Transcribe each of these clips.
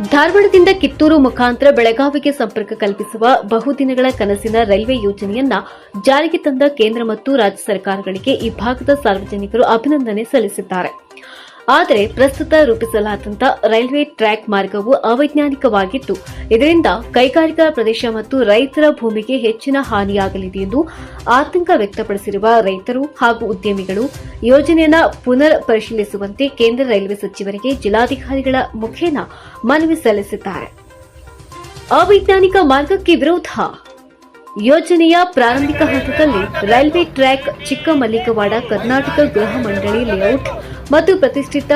ಧಾರವಾಡದಿಂದ ಕಿತ್ತೂರು ಮುಖಾಂತರ ಬೆಳಗಾವಿಗೆ ಸಂಪರ್ಕ ಕಲ್ಪಿಸುವ ಬಹುದಿನಗಳ ಕನಸಿನ ರೈಲ್ವೆ ಯೋಜನೆಯನ್ನ ಜಾರಿಗೆ ತಂದ ಕೇಂದ್ರ ಮತ್ತು ರಾಜ್ಯ ಸರ್ಕಾರಗಳಿಗೆ ಈ ಭಾಗದ ಸಾರ್ವಜನಿಕರು ಅಭಿನಂದನೆ ಸಲ್ಲಿಸಿದ್ದಾರೆ. ಆದರೆ ಪ್ರಸ್ತುತ ರೂಪಿಸಲಾದಂತ ರೈಲ್ವೆ ಟ್ರ್ಯಾಕ್ ಮಾರ್ಗವು ಅವೈಜ್ಞಾನಿಕವಾಗಿದ್ದು, ಇದರಿಂದ ಕೈಗಾರಿಕಾ ಪ್ರದೇಶ ಮತ್ತು ರೈತರ ಭೂಮಿಗೆ ಹೆಚ್ಚಿನ ಹಾನಿಯಾಗಲಿದೆ ಎಂದು ಆತಂಕ ವ್ಯಕ್ತಪಡಿಸಿರುವ ರೈತರು ಹಾಗೂ ಉದ್ಯಮಿಗಳು ಯೋಜನೆಯನ್ನು ಪುನರ್ ಪರಿಶೀಲಿಸುವಂತೆ ಕೇಂದ್ರ ರೈಲ್ವೆ ಸಚಿವರಿಗೆ ಜಿಲ್ಲಾಧಿಕಾರಿಗಳ ಮುಖೇನ ಮನವಿ ಸಲ್ಲಿಸಿದ್ದಾರೆ. ಅವೈಜ್ಞಾನಿಕ ಮಾರ್ಗಕ್ಕೆ ವಿರೋಧ. ಯೋಜನೆಯ ಪ್ರಾರಂಭಿಕ ಹಂತದಲ್ಲಿ ರೈಲ್ವೆ ಟ್ರ್ಯಾಕ್ ಚಿಕ್ಕಮಲ್ಲಿಗವಾಡ ಕರ್ನಾಟಕ ಗೃಹ ಮಂಡಳಿ ಲೇಔಟ್ ಮತ್ತು ಪ್ರತಿಷ್ಠಿತ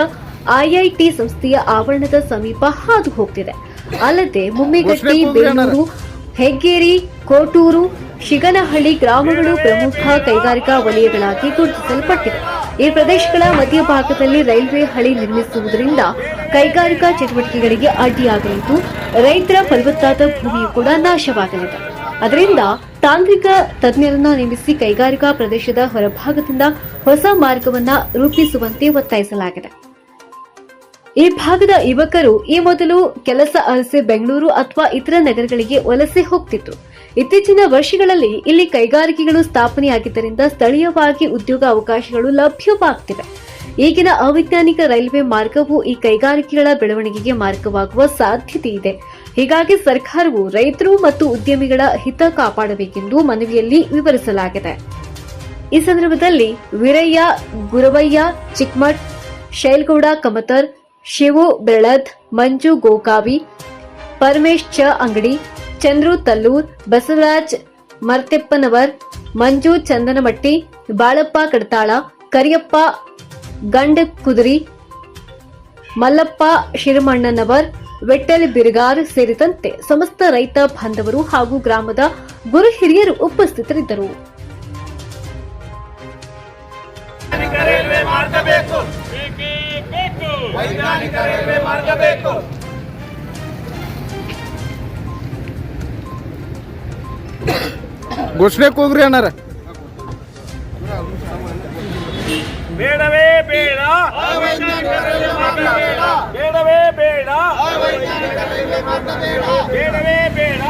ಐಐಟಿ ಸಂಸ್ಥೆಯ ಆವರಣದ ಸಮೀಪ ಹಾದು ಹೋಗುತ್ತಿದೆ. ಅಲ್ಲದೆ ಮುಮ್ಮಿಗಟ್ಟಿ, ಬೇಲೂರು, ಹೆಗ್ಗೇರಿ, ಕೋಟೂರು, ಶಿಗನಹಳ್ಳಿ ಗ್ರಾಮಗಳು ಪ್ರಮುಖ ಕೈಗಾರಿಕಾ ವಲಯಗಳಾಗಿ ಗುರುತಿಸಲ್ಪಟ್ಟಿವೆ. ಈ ಪ್ರದೇಶಗಳ ಮಧ್ಯಭಾಗದಲ್ಲಿ ರೈಲ್ವೆ ಹಳಿ ನಿರ್ಮಿಸುವುದರಿಂದ ಕೈಗಾರಿಕಾ ಚಟುವಟಿಕೆಗಳಿಗೆ ಅಡ್ಡಿಯಾಗಲಿದ್ದು, ರೈತರ ಫಲವತ್ತಾದ ಭೂಮಿಯೂ ಕೂಡ ನಾಶವಾಗಲಿದೆ. ಅದರಿಂದ ತಾಂತ್ರಿಕ ತಜ್ಞರನ್ನು ನೇಮಿಸಿ ಕೈಗಾರಿಕಾ ಪ್ರದೇಶದ ಹೊರಭಾಗದಿಂದ ಹೊಸ ಮಾರ್ಗವನ್ನು ರೂಪಿಸುವಂತೆ ಒತ್ತಾಯಿಸಲಾಗಿದೆ. ಈ ಭಾಗದ ಯುವಕರು ಈ ಮೊದಲು ಕೆಲಸ ಅರಸಿ ಬೆಂಗಳೂರು ಅಥವಾ ಇತರ ನಗರಗಳಿಗೆ ವಲಸೆ ಹೋಗುತ್ತಿದ್ರು. ಇತ್ತೀಚಿನ ವರ್ಷಗಳಲ್ಲಿ ಇಲ್ಲಿ ಕೈಗಾರಿಕೆಗಳು ಸ್ಥಾಪನೆಯಾಗಿದ್ದರಿಂದ ಸ್ಥಳೀಯವಾಗಿ ಉದ್ಯೋಗ ಅವಕಾಶಗಳು ಲಭ್ಯವಾಗುತ್ತಿವೆ. ಈಗಿನ ಅವೈಜ್ಞಾನಿಕ ರೈಲ್ವೆ ಮಾರ್ಗವು ಈ ಕೈಗಾರಿಕೆಗಳ ಬೆಳವಣಿಗೆಗೆ ಮಾರ್ಗವಾಗುವ ಸಾಧ್ಯತೆ ಇದೆ. ಹೀಗಾಗಿ ಸರ್ಕಾರವು ರೈತರು ಮತ್ತು ಉದ್ಯಮಿಗಳ ಹಿತ ಕಾಪಾಡಬೇಕೆಂದು ಮನವಿಯಲ್ಲಿ ವಿವರಿಸಲಾಗಿದೆ. ಈ ಸಂದರ್ಭದಲ್ಲಿ ವೀರಯ್ಯ, ಗುರವಯ್ಯ ಚಿಕ್ಮಠ್, ಶೈಲ್ಗೌಡ ಕಮತರ್, ಶಿವು ಬೆಳದ್, ಮಂಜು ಗೋಕಾವಿ, ಪರಮೇಶ್ ಚ ಅಂಗಡಿ, ಚಂದ್ರು ತಲ್ಲೂರ್, ಬಸವರಾಜ್ ಮರ್ತೆಪ್ಪನವರ್, ಮಂಜು ಚಂದನಮಟ್ಟಿ, ಬಾಳಪ್ಪ ಕಡತಾಳ, ಕರಿಯಪ್ಪ ಗಂಡ ಕುದುರಿ, ಮಲ್ಲಪ್ಪ ಶಿರಮಣ್ಣನವರ್, ವಿಠ್ಠಲ್ ಬಿರ್ಗಾರ್ ಸೇರಿದಂತೆ ಸಮಸ್ತ ರೈತ ಬಾಂಧವರು ಹಾಗೂ ಗ್ರಾಮದ ಗುರು ಹಿರಿಯರು ಉಪಸ್ಥಿತರಿದ್ದರು. ಘೋಷಣೆ ಹೋಗ್ರಿ ಅಣ್ಣಾರ. ಬೇಡವೇ ಬೇಡ, ಬೇಡವೇ ಬೇಡ, ಬೇಡವೇ ಬೇಡ.